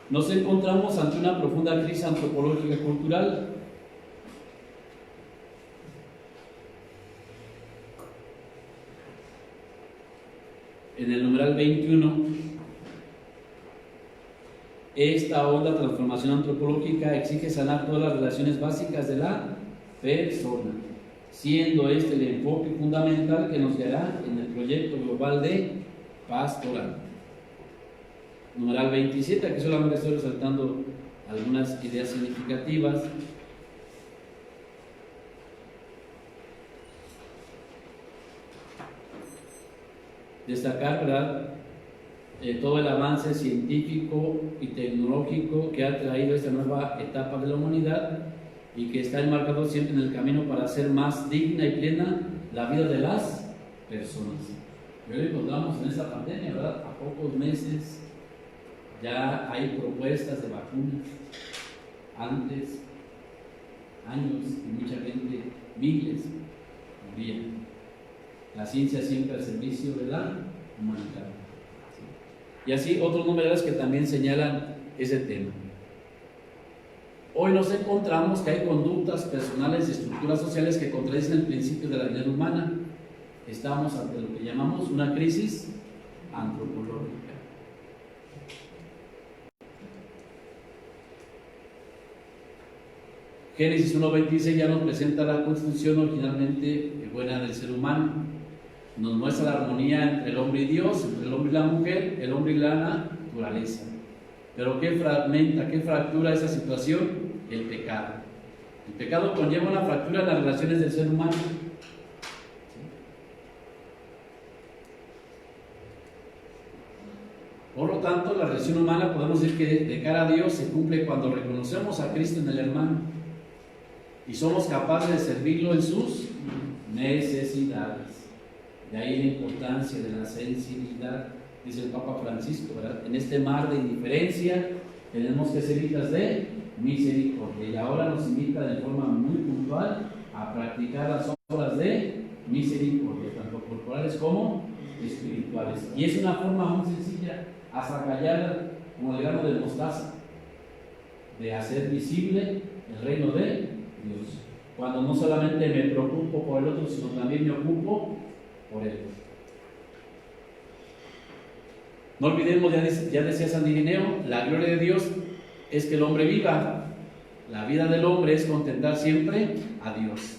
Nos encontramos ante una profunda crisis antropológica y cultural. En el numeral 21, esta honda transformación antropológica exige sanar todas las relaciones básicas de la persona, siendo este el enfoque fundamental que nos guiará en el proyecto global de pastoral. Numeral 27, aquí solamente estoy resaltando algunas ideas significativas. Destacar, ¿verdad?, todo el avance científico y tecnológico que ha traído esta nueva etapa de la humanidad y que está enmarcado siempre en el camino para hacer más digna y plena la vida de las personas. Y hoy encontramos en esta pandemia, ¿verdad?, a pocos meses ya hay propuestas de vacunas. Antes, años, y mucha gente, miles, morían. La ciencia siempre al servicio de la humanidad. Y así otros números que también señalan ese tema. Hoy nos encontramos que hay conductas personales y estructuras sociales que contradicen el principio de la dignidad humana. Estamos ante lo que llamamos una crisis antropológica. Génesis 1:26 ya nos presenta la constitución originalmente buena del ser humano. Nos muestra la armonía entre el hombre y Dios, entre el hombre y la mujer, el hombre y la naturaleza. Pero ¿qué fragmenta, qué fractura esa situación? El pecado. El pecado conlleva una fractura en las relaciones del ser humano. Por lo tanto, la relación humana podemos decir que de cara a Dios se cumple cuando reconocemos a Cristo en el hermano y somos capaces de servirlo en sus necesidades. De ahí la importancia de la sensibilidad, dice el Papa Francisco, ¿verdad? En este mar de indiferencia tenemos que ser hijas de misericordia. Y ahora nos invita de forma muy puntual a practicar las obras de misericordia, tanto corporales como espirituales. Y es una forma muy sencilla, hasta callar como el grano de mostaza, de hacer visible el reino de Dios. Cuando no solamente me preocupo por el otro, sino también me ocupo por él. No olvidemos, ya decía San Irineo, la gloria de Dios es que el hombre viva. La vida del hombre es contemplar siempre a Dios.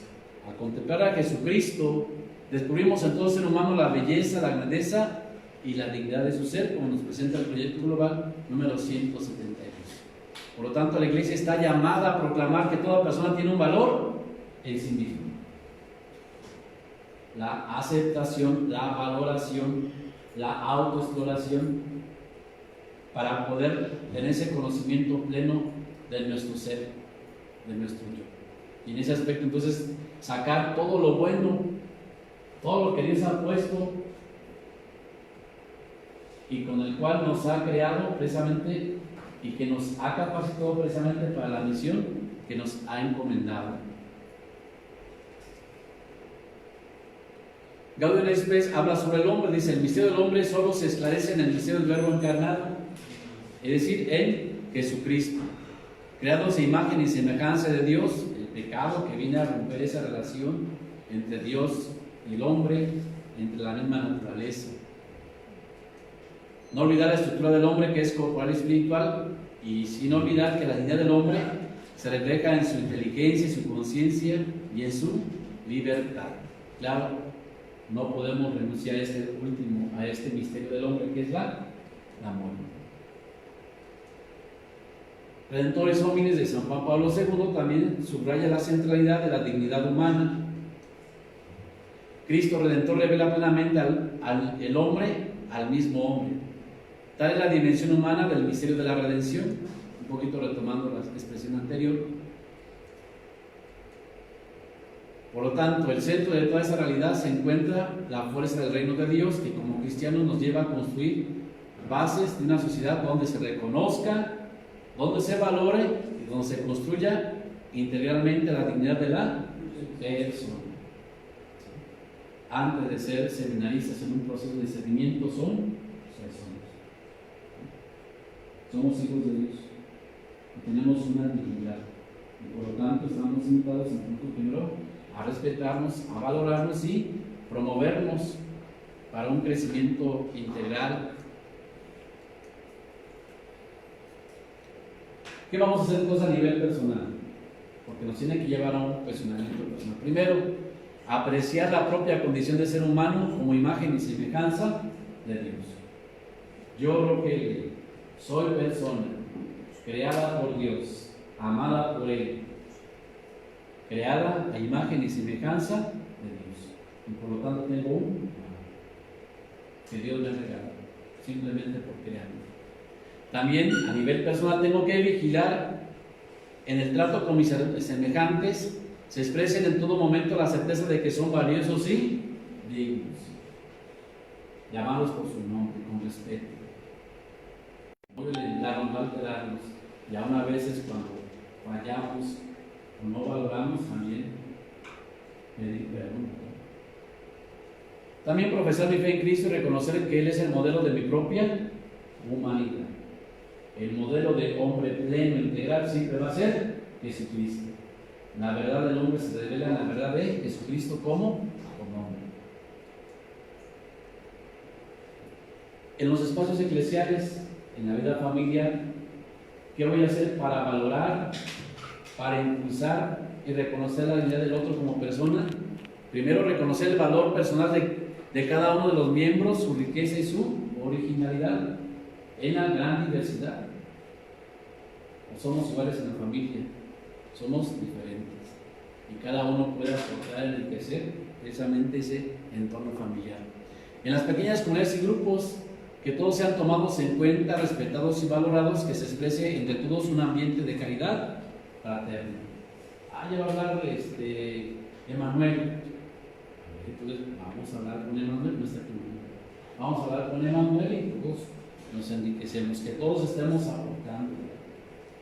Al contemplar a Jesucristo, descubrimos en todo ser humano la belleza, la grandeza y la dignidad de su ser, como nos presenta el proyecto global número 172. Por lo tanto, la Iglesia está llamada a proclamar que toda persona tiene un valor en sí misma. La aceptación, la valoración, la autoexploración, para poder tener ese conocimiento pleno de nuestro ser, de nuestro yo. Y en ese aspecto, entonces, sacar todo lo bueno, todo lo que Dios ha puesto y con el cual nos ha creado precisamente y que nos ha capacitado precisamente para la misión que nos ha encomendado. Gaudium et Spes habla sobre el hombre, dice: el misterio del hombre solo se esclarece en el misterio del Verbo encarnado, es decir, en Jesucristo, creados a imagen y semejanza de Dios. El pecado que viene a romper esa relación entre Dios y el hombre, entre la misma naturaleza. No olvidar la estructura del hombre, que es corporal y espiritual, y sin olvidar que la dignidad del hombre se refleja en su inteligencia, en su conciencia y en su libertad. Claro, no podemos renunciar a este misterio del hombre, que es la muerte. Redentores Hominis de San Juan Pablo II también subraya la centralidad de la dignidad humana. Cristo Redentor revela plenamente el hombre al mismo hombre. Tal es la dimensión humana del misterio de la redención. Un poquito retomando la expresión anterior. Por lo tanto, el centro de toda esa realidad se encuentra la fuerza del reino de Dios, que como cristianos nos lleva a construir bases de una sociedad donde se reconozca, donde se valore y donde se construya integralmente la dignidad de la persona. Antes de ser seminaristas en un proceso de discernimiento, son personas. Somos hijos de Dios y tenemos una dignidad. Y por lo tanto, estamos invitados en punto primero a respetarnos, a valorarnos y promovernos para un crecimiento integral. ¿Qué vamos a hacer entonces a nivel personal? Porque nos tiene que llevar a un cuestionamiento personal. Primero, apreciar la propia condición de ser humano como imagen y semejanza de Dios. Yo creo que soy persona, creada por Dios, amada por Él, creada a imagen y semejanza de Dios. Y por lo tanto tengo un que Dios me regala, simplemente por crearme. También a nivel personal tengo que vigilar en el trato con mis semejantes, se expresen en todo momento la certeza de que son valiosos y dignos. Llamarlos por su nombre, con respeto. No violentarnos, no alterarnos. Y aún a veces cuando fallamos o no valoramos, también pedir perdón. También profesar mi fe en Cristo y reconocer que Él es el modelo de mi propia humanidad. El modelo de hombre pleno, integral, siempre va a ser Jesucristo. La verdad del hombre se revela en la verdad de Jesucristo como hombre. En los espacios eclesiales, en la vida familiar, ¿qué voy a hacer para valorar, para impulsar y reconocer la dignidad del otro como persona? Primero, reconocer el valor personal de cada uno de los miembros, su riqueza y su originalidad en la gran diversidad. No somos iguales en la familia, somos diferentes y cada uno puede aportar, enriquecer precisamente ese entorno familiar. En las pequeñas comunidades y grupos, que todos sean tomados en cuenta, respetados y valorados, que se exprese entre todos un ambiente de caridad fraterna. Ya va a hablar Emanuel. Entonces vamos a hablar con Emanuel, no está aquí. Vamos a hablar con Emanuel y todos nos enriquecemos, que todos estemos aportando.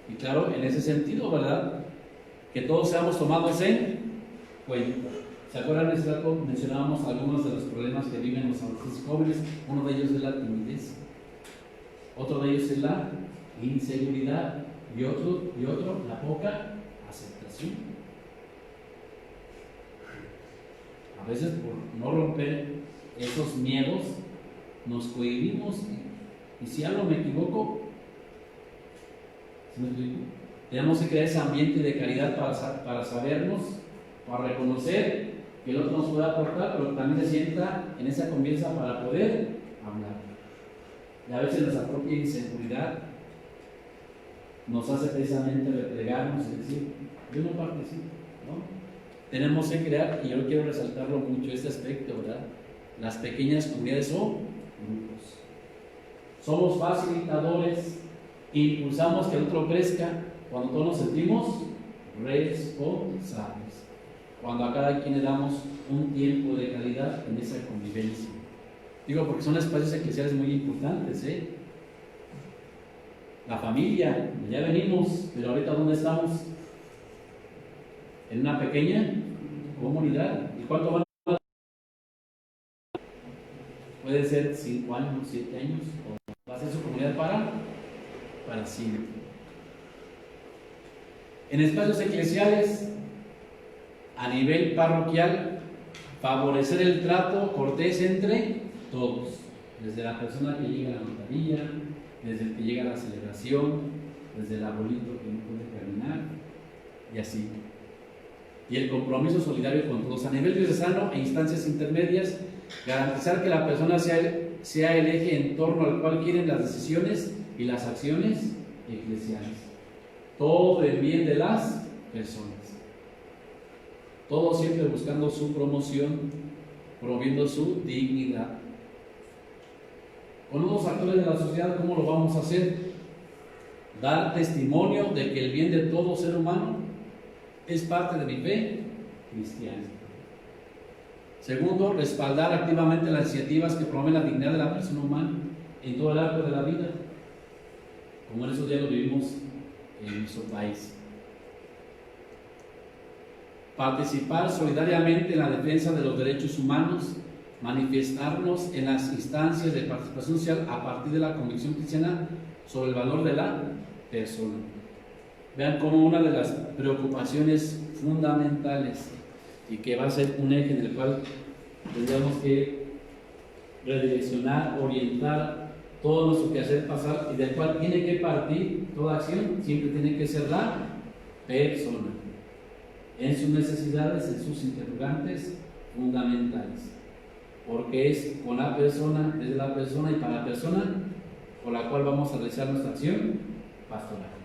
Y claro, en ese sentido, ¿verdad? Que todos seamos tomados en cuenta. ¿Se acuerdan? Hace rato mencionábamos algunos de los problemas que viven los adolescentes jóvenes. Uno de ellos es la timidez, otro de ellos es la inseguridad y otro la poca aceptación. A veces por no romper esos miedos nos cohibimos y si algo me equivoco, tenemos que crear ese ambiente de caridad para sabernos, para reconocer que el otro nos puede aportar, pero también se sienta en esa confianza para poder hablar. Y a veces nuestra propia inseguridad nos hace precisamente replegarnos y decir, yo no participo, ¿no? Tenemos que crear, y yo quiero resaltarlo mucho, este aspecto, ¿verdad? Las pequeñas comunidades o grupos. Somos facilitadores, impulsamos que el otro crezca cuando todos nos sentimos responsables. Cuando a cada quien le damos un tiempo de calidad en esa convivencia. Digo, porque son espacios eclesiales muy importantes, ¿eh? La familia, ya venimos, pero ahorita ¿dónde estamos? En una pequeña comunidad. ¿Y cuánto van a? Puede ser 5 años, 7 años, o va a ser su comunidad para siempre. En espacios eclesiales, a nivel parroquial, favorecer el trato cortés entre todos, desde la persona que llega a la notaría, desde el que llega a la celebración, desde el abuelito que no puede caminar, y así. Y el compromiso solidario con todos, a nivel diocesano e instancias intermedias, garantizar que la persona sea el eje en torno al cual quieren las decisiones y las acciones eclesiales. Todo en bien de las personas. Todo siempre buscando su promoción, promoviendo su dignidad. Con unos actores de la sociedad, ¿cómo lo vamos a hacer? Dar testimonio de que el bien de todo ser humano es parte de mi fe cristiana. Segundo, respaldar activamente las iniciativas que promueven la dignidad de la persona humana en todo el arco de la vida, como en esos días lo vivimos en nuestro país. Participar solidariamente en la defensa de los derechos humanos, manifestarnos en las instancias de participación social a partir de la convicción cristiana sobre el valor de la persona. Vean cómo una de las preocupaciones fundamentales y que va a ser un eje en el cual tendríamos que redireccionar, orientar todo nuestro quehacer pasar y del cual tiene que partir toda acción, siempre tiene que ser la persona, en sus necesidades, en sus interrogantes fundamentales, porque es con la persona, desde la persona y para la persona con la cual vamos a realizar nuestra acción pastoral.